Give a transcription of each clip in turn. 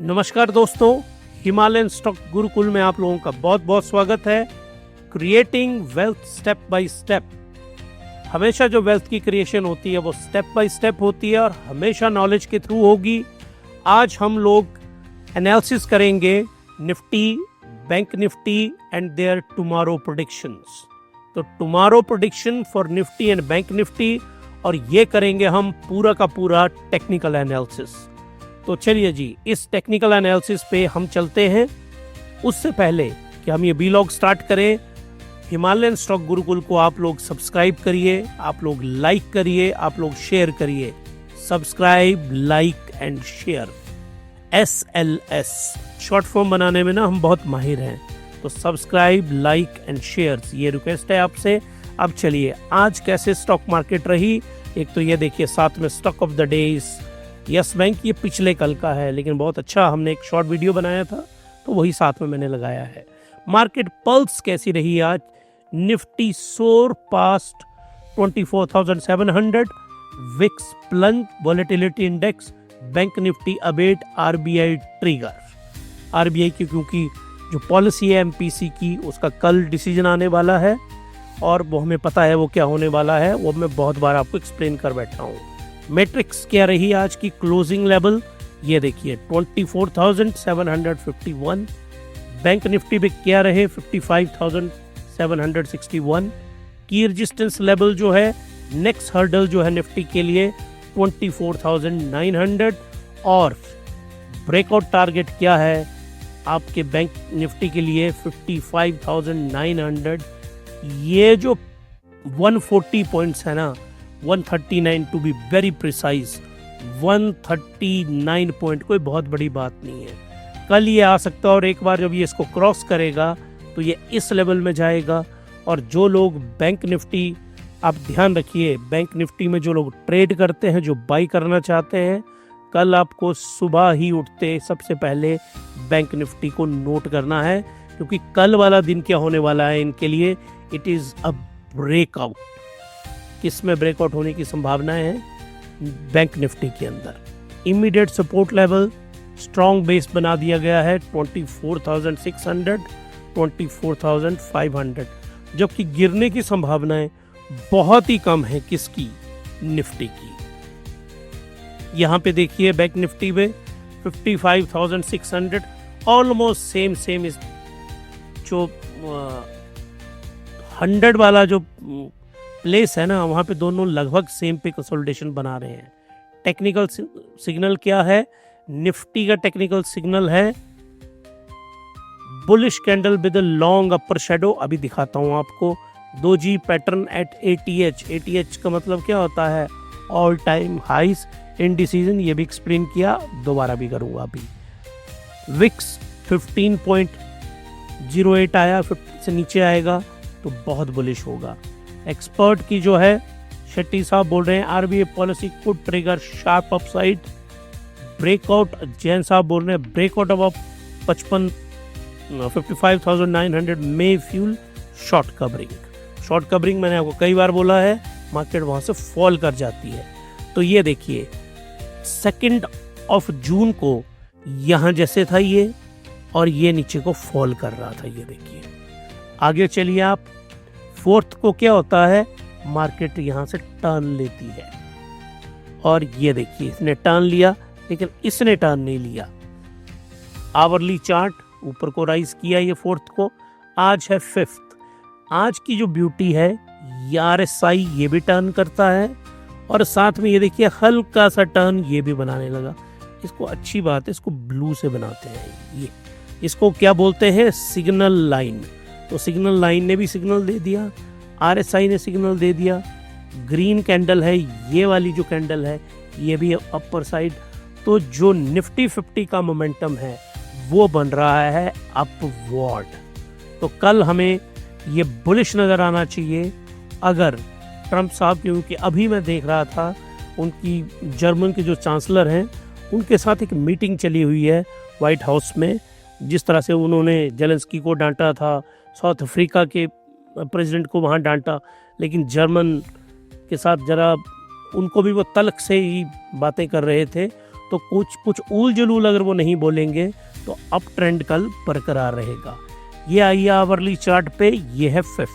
नमस्कार दोस्तों, Himalayan stock Gurukul में आप लोगों का बहुत बहुत स्वागत है। Creating wealth step by step. हमेशा जो वेल्थ की क्रिएशन होती है वो स्टेप बाय स्टेप होती है और हमेशा नॉलेज के थ्रू होगी। आज हम लोग एनालिसिस करेंगे Nifty, bank Nifty and their tomorrow predictions. तो tomorrow prediction for Nifty and bank Nifty, और ये करेंगे हम पूरा का पूरा टेक्निकल एनालिसिस। तो चलिए जी, इस टेक्निकल एनालिसिस पे हम चलते हैं। उससे पहले कि हम ये व्लॉग स्टार्ट करें, हिमालयन स्टॉक गुरुकुल को आप लोग सब्सक्राइब करिए, आप लोग लाइक करिए, आप लोग शेयर करिए। Subscribe, like and share. SLS short form बनाने में ना हम बहुत माहिर हैं, तो सब्सक्राइब, लाइक एंड शेयर, ये रिक्वेस्ट है आपसे। अब चलिए, आज कैसे स्टॉक मार्केट रही। एक तो ये देखिए, साथ में stock of the days yes bank, ये पिछले कल का है, लेकिन बहुत अच्छा, हमने एक शॉर्ट वीडियो बनाया था तो वही साथ में मैंने लगाया है। मार्केट पल्स कैसी रही आज। Nifty soar past 24,700, VIX plunge volatility index, bank Nifty abate RBI trigger. RBI की क्योंकि जो पॉलिसी है MPC की, उसका कल डिसीजन आने वाला है और वो हमें पता है वो क्या होने वाला है, वो मैं बहुत बार आपको एक्सप्लेन कर बैठा हूँ। मैट्रिक्स क्या रही आज की क्लोजिंग लेवल, ये देखिए 24,751। बैंक निफ्टी पे क्या रहे 55,761 की। रेजिस्टेंस लेवल जो है, नेक्स्ट हर्डल जो है निफ्टी के लिए 24,900, और ब्रेकआउट टारगेट क्या है आपके बैंक निफ्टी के लिए 55,900। ये जो 140 पॉइंट्स है ना, 139 to be very precise, 139 point कोई बहुत बड़ी बात नहीं है। कल ये आ सकता है और एक बार जब ये इसको क्रॉस करेगा तो ये इस लेवल में जाएगा। और जो लोग बैंक निफ्टी, आप ध्यान रखिए, बैंक निफ्टी में जो लोग ट्रेड करते हैं, जो बाई करना चाहते हैं, कल आपको सुबह ही उठते सबसे पहले बैंक निफ्टी को नोट करना है, क्योंकि कल वाला दिन क्या होने वाला है इनके लिए, इट इज़ अ ब्रेकआउट। किसमें ब्रेकआउट होने की संभावनाएं हैं? बैंक निफ्टी के अंदर। Immediate support level strong base बना दिया गया है 24,600, 24,500, जबकि गिरने की संभावनाएं बहुत ही कम है। किसकी? निफ्टी की। यहां पे देखिए बैंक निफ्टी में 55,600, ऑलमोस्ट सेम इस जो 100 वाला जो प्लेस है ना, वहां पे दोनों लगभग सेम पे कंसोलिडेशन बना रहे हैं। टेक्निकल सिग्नल क्या है? निफ्टी का टेक्निकल सिग्नल है bullish candle with long upper shadow. अभी दिखाता हूं आपको। 2G pattern at ATH। ATH का मतलब क्या होता है? ऑल टाइम हाइस इन डिसीजन। ये भी एक्सप्लेन किया, दोबारा भी करूंगा अभी। विक्स 15.08 आया, 50 से नीचे आएगा तो बहुत बुलिश होगा। एक्सपर्ट की जो है, शेट्टी साहब बोल रहे हैं RBI policy could trigger sharp upside breakout. Jain साहब बोल रहे हैं ब्रेकआउट अब 55,900 में fuel short covering. Short covering मैंने आपको कई बार बोला है, मार्केट वहां से फॉल कर जाती है। तो ये देखिए 2 जून को यहां जैसे था ये, और ये नीचे को फॉल कर रहा था, ये देखिए। आगे चलिए आप। 4 को क्या होता है? मार्केट यहां से टर्न लेती है, और ये देखिए इसने टर्न लिया, लेकिन इसने टर्न नहीं लिया। आवरली चार्ट ऊपर को राइज किया ये 4 को। आज है 5। आज की जो ब्यूटी है, RSI ये भी टर्न करता है, और साथ में ये देखिए हल्का सा टर्न ये भी बनाने लगा। इसको अच्छी बात है, इसको ब्लू से बनाते हैं। ये इसको क्या बोलते हैं? Signal line. तो सिग्नल लाइन ने भी सिग्नल दे दिया, RSI ने सिग्नल दे दिया। ग्रीन कैंडल है, ये वाली जो कैंडल है, ये भी अपर साइड। तो जो निफ्टी 50 का मोमेंटम है वो बन रहा है अपवर्ड। तो कल हमें ये बुलिश नजर आना चाहिए। अगर ट्रंप साहब, क्योंकि अभी मैं देख रहा था उनकी जर्मन के जो चांसलर हैं, उनके साथ एक मीटिंग चली हुई है व्हाइट हाउस में। जिस तरह से उन्होंने जेलेंस्की को डांटा था, साउथ अफ्रीका के प्रेसिडेंट को वहाँ डांटा, लेकिन जर्मन के साथ जरा उनको भी वो तल्ख से ही बातें कर रहे थे। तो कुछ कुछ ऊल जुलूल अगर वो नहीं बोलेंगे तो अप ट्रेंड कल बरकरार रहेगा। ये आइए आवरली चार्ट पे, ये है 5th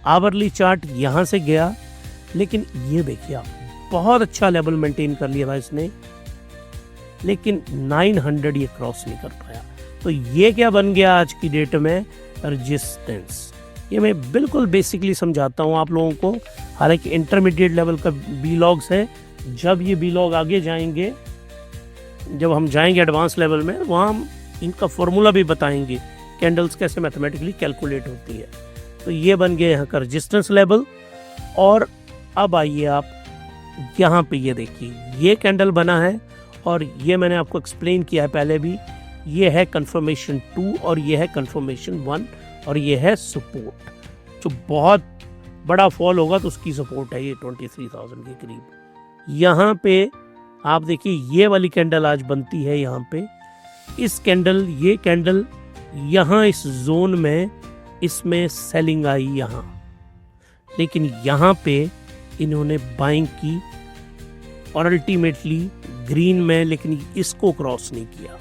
आवरली चार्ट, यहाँ से गया लेकिन ये देखिए आप बहुत अच्छा लेवल मेंटेन कर लिया था इसने, लेकिन 900 ये क्रॉस नहीं कर पाया। तो ये क्या बन गया आज की डेट में, रेजिस्टेंस। ये मैं बिल्कुल बेसिकली समझाता हूँ आप लोगों को, हालांकि इंटरमीडिएट लेवल का बी लॉग्स है। जब ये बी लॉग आगे जाएंगे, जब हम जाएंगे एडवांस लेवल में, वहाँ हम इनका फॉर्मूला भी बताएंगे, कैंडल्स कैसे मैथमेटिकली कैलकुलेट होती है। तो ये बन गया यहाँ का रेजिस्टेंस लेवल। और अब आइए आप यहाँ पे, ये देखिए ये कैंडल बना है और ये मैंने आपको एक्सप्लेन किया है पहले भी, ये है कंफर्मेशन 2 और ये है कंफर्मेशन 1 और ये है सपोर्ट। जो बहुत बड़ा फॉल होगा तो उसकी सपोर्ट है ये 23,000 के करीब। यहाँ पे आप देखिए ये वाली कैंडल आज बनती है यहाँ पे, इस कैंडल, ये कैंडल यहाँ इस जोन में, इसमें सेलिंग आई यहाँ, लेकिन यहाँ पे इन्होंने बाइंग की और अल्टीमेटली ग्रीन में, लेकिन इसको क्रॉस नहीं किया।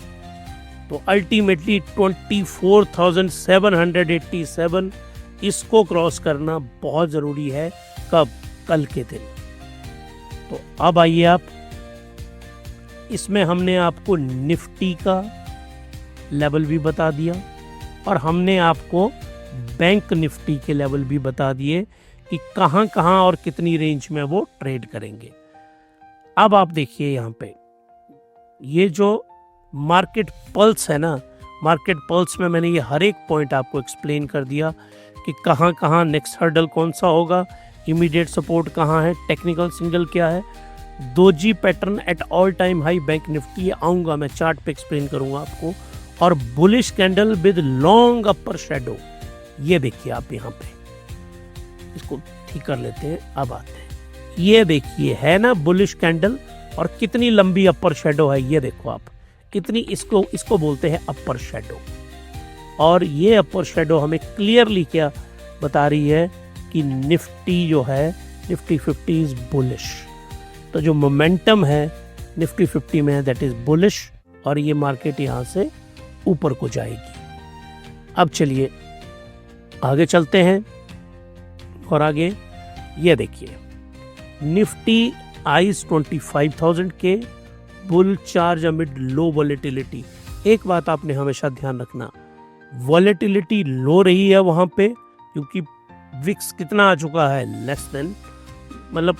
तो अल्टीमेटली 24,787 इसको क्रॉस करना बहुत ज़रूरी है। कब? कल के दिन। तो अब आइए आप, इसमें हमने आपको निफ्टी का लेवल भी बता दिया और हमने आपको बैंक निफ्टी के लेवल भी बता दिए कि कहाँ कहाँ और कितनी रेंज में वो ट्रेड करेंगे। अब आप देखिए यहाँ पे ये जो मार्केट पल्स है ना, मार्केट पल्स में मैंने ये हर एक पॉइंट आपको एक्सप्लेन कर दिया कि कहाँ कहाँ नेक्स्ट हर्डल कौन सा होगा, इमीडिएट सपोर्ट कहाँ है, टेक्निकल सिग्नल क्या है, doji pattern at all time high bank Nifty, आऊँगा मैं चार्ट पे एक्सप्लेन करूँगा आपको, और bullish candle with long upper shadow. ये देखिए आप यहाँ पे, इसको ठीक कर लेते हैं, अब आते हैं। ये देखिए है ना बुलिश कैंडल, और कितनी लंबी अपर शेडो है, ये देखो आप कितनी, इसको बोलते हैं अपर शेडो। और ये अपर शेडो हमें क्लियरली क्या बता रही है कि निफ्टी जो है, निफ्टी 50 इज बुलिश। तो जो मोमेंटम है निफ्टी 50 में है दैट इज बुलिश, और ये मार्केट यहाँ से ऊपर को जाएगी। अब चलिए आगे चलते हैं, और आगे ये देखिए निफ्टी आईज 25,000 के, बुल चार्ज अमिड लो वॉलेटिलिटी। एक बात आपने हमेशा ध्यान रखना, वॉलेटिलिटी लो रही है वहां पे, क्योंकि विक्स कितना आ चुका है, लेस देन, मतलब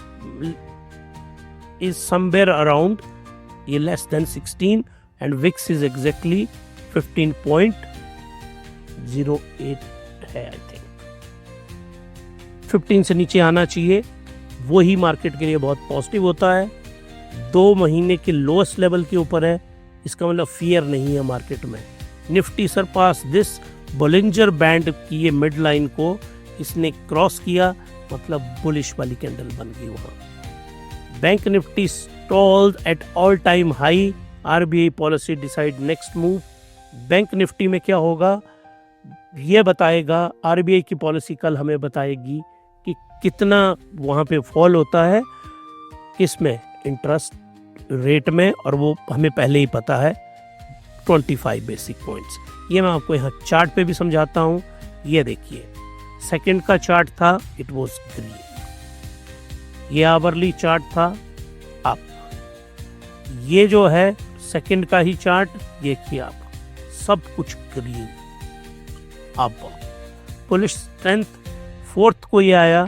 इज समवेयर अराउंड, ये less than 16 and VIX is exactly 15.08 है। आई थिंक 15 से नीचे आना चाहिए, वो ही मार्केट के लिए बहुत पॉजिटिव होता है। 2 महीने के लोएस्ट लेवल के ऊपर है, इसका मतलब फियर नहीं है मार्केट में। Nifty surpass this Bollinger band की ये मिड लाइन को इसने क्रॉस किया, मतलब बुलिश वाली कैंडल बन गई वहां। Bank Nifty stalled at all time high, RBI policy decide next move. Bank Nifty में क्या होगा ये बताएगा, आरबीआई की पॉलिसी कल हमें बताएगी कि कितना वहाँ पे फॉल होता है, किसमें, इंटरेस्ट रेट में, और वो हमें पहले ही पता है 25 बेसिक पॉइंट्स। ये मैं आपको यहाँ चार्ट पे भी समझाता हूँ। ये देखिए सेकंड का चार्ट था, इट वाज ग्रीन, ये आवरली चार्ट था अप, ये जो है सेकंड का ही चार्ट, देखिए आप सब कुछ green up. Bullish strength fourth को ये आया,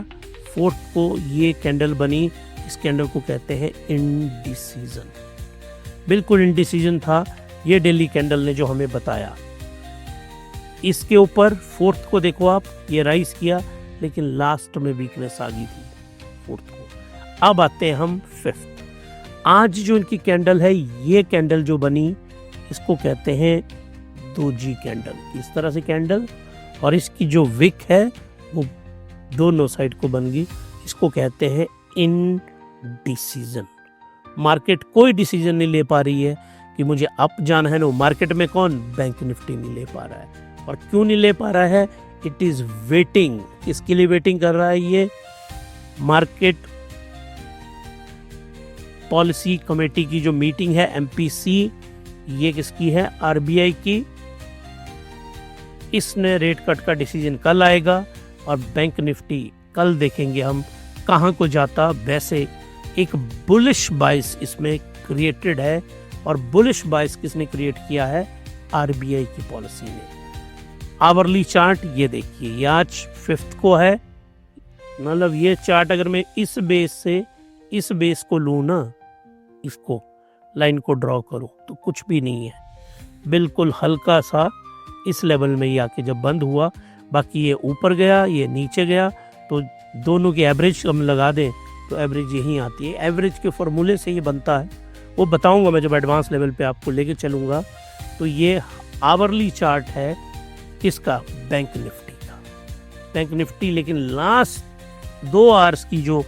फोर्थ को ये कैंडल बनी, इस कैंडल को कहते हैं इंडिसीजन, बिल्कुल इंडिसीजन था ये डेली कैंडल ने जो हमें बताया। इसके ऊपर फोर्थ को देखो आप, ये राइज किया लेकिन लास्ट में वीकनेस आ गई थी फोर्थ को। अब आते हैं हम फिफ्थ। आज जो इनकी कैंडल है, ये कैंडल जो बनी इसको कहते हैं दोजी कैंडल, इस तरह से कैंडल, और इसकी जो विक है वो दोनों साइड को बन गई, इसको कहते हैं इनडिसीजन। मार्केट कोई डिसीजन नहीं ले पा रही है कि मुझे अप जाना है ना, मार्केट में कौन, बैंक निफ्टी नहीं ले पा रहा है। और क्यों नहीं ले पा रहा है, इट इज वेटिंग, किसके लिए वेटिंग कर रहा है ये, मार्केट पॉलिसी कमेटी की जो मीटिंग है MPC, ये किसकी है? RBI की। इसने रेट कट का डिसीजन कल आएगा और बैंक निफ्टी कल देखेंगे हम कहाँ को जाता। वैसे एक बुलिश बाइस इसमें क्रिएटेड है, और बुलिश बाइस किसने क्रिएट किया है? RBI की पॉलिसी ने। आवरली चार्ट ये देखिए, ये आज 5 को है, मतलब ये चार्ट अगर मैं इस बेस से इस बेस को लूँ ना, इसको लाइन को ड्रॉ करूँ, तो कुछ भी नहीं है, बिल्कुल हल्का सा इस लेवल में ही आके जब बंद हुआ। बाकी ये ऊपर गया, ये नीचे गया, तो दोनों की एवरेज हम लगा दें तो एवरेज यहीं आती है। एवरेज के फॉर्मूले से ये बनता है, वो बताऊंगा मैं जब एडवांस लेवल पे आपको लेके चलूँगा। तो ये आवरली चार्ट है किसका? बैंक निफ्टी का। बैंक निफ्टी लेकिन लास्ट 2 आवर्स की जो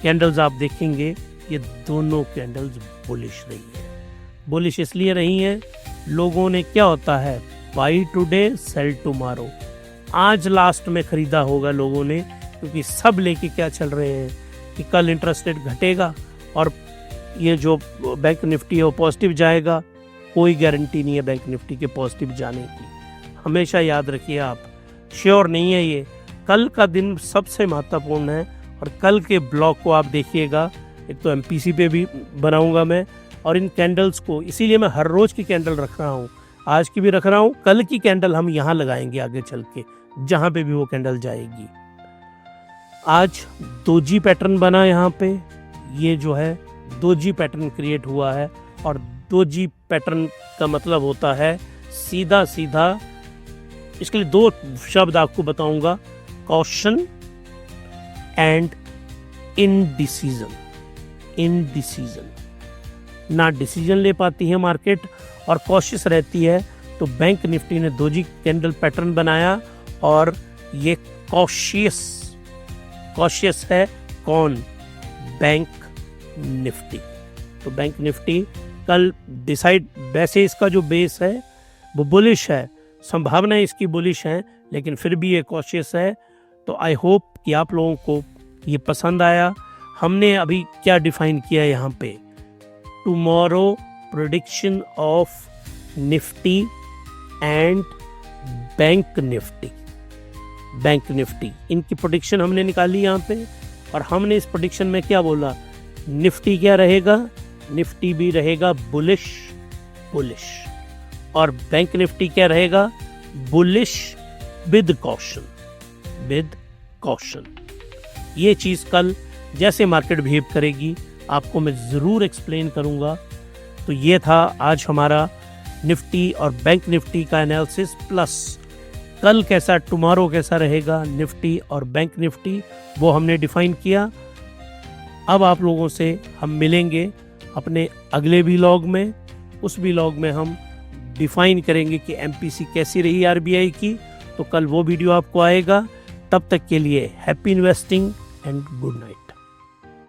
कैंडल्स आप देखेंगे, ये दोनों कैंडल्स बुलिश रही है। बुलिश इसलिए रही हैं, लोगों ने क्या होता है, बाई टुडे सेल टुमारो, आज लास्ट में खरीदा होगा लोगों ने, क्योंकि सब लेके क्या चल रहे हैं कि कल इंटरेस्ट रेट घटेगा और ये जो बैंक निफ्टी है वो पॉजिटिव जाएगा। कोई गारंटी नहीं है बैंक निफ्टी के पॉजिटिव जाने की, हमेशा याद रखिए आप, श्योर नहीं है ये। कल का दिन सबसे महत्वपूर्ण है, और कल के ब्लॉक को आप देखिएगा, एक तो MPC पे भी बनाऊंगा मैं, और इन कैंडल्स को इसीलिए मैं हर रोज की कैंडल रख रहा हूँ, आज की भी रख रहा हूँ, कल की कैंडल हम यहाँ लगाएंगे आगे चल के, जहाँ पे भी वो कैंडल जाएगी। आज दोजी पैटर्न बना यहाँ पे, ये जो है दोजी पैटर्न क्रिएट हुआ है, और दोजी पैटर्न का मतलब होता है सीधा सीधा, इसके लिए 2 शब्द आपको बताऊंगा, कॉशन एंड इनडिसीजन। इनडिसीजन, ना डिसीजन ले पाती है मार्केट और कॉशियस रहती है। तो बैंक निफ्टी ने दोजी कैंडल पैटर्न बनाया, और ये कॉशियस है कौन? Bank Nifty. तो बैंक निफ्टी कल डिसाइड, वैसे इसका जो बेस है वो बुलिश है, संभावना इसकी बुलिश है, लेकिन फिर भी ये कॉशियस है। तो आई होप कि आप लोगों को ये पसंद आया। हमने अभी क्या डिफाइन किया यहाँ पे, tomorrow prediction of Nifty and bank Nifty. Bank Nifty, इनकी प्रेडिक्शन हमने निकाली यहाँ पे, और हमने इस प्रेडिक्शन में क्या बोला, निफ्टी क्या रहेगा? निफ्टी भी रहेगा बुलिश, और बैंक निफ्टी क्या रहेगा? Bullish with caution. ये चीज़ कल जैसे मार्केट बिहेव करेगी आपको मैं ज़रूर एक्सप्लेन करूँगा। तो ये था आज हमारा निफ्टी और बैंक निफ्टी का एनालिसिस, प्लस कल कैसा, टुमारो कैसा रहेगा निफ्टी और बैंक निफ्टी, वो हमने डिफाइन किया। अब आप लोगों से हम मिलेंगे अपने अगले व्लॉग में। उस व्लॉग में हम डिफाइन करेंगे कि MPC कैसी रही RBI की, तो कल वो वीडियो आपको आएगा। तब तक के लिए happy investing and good night.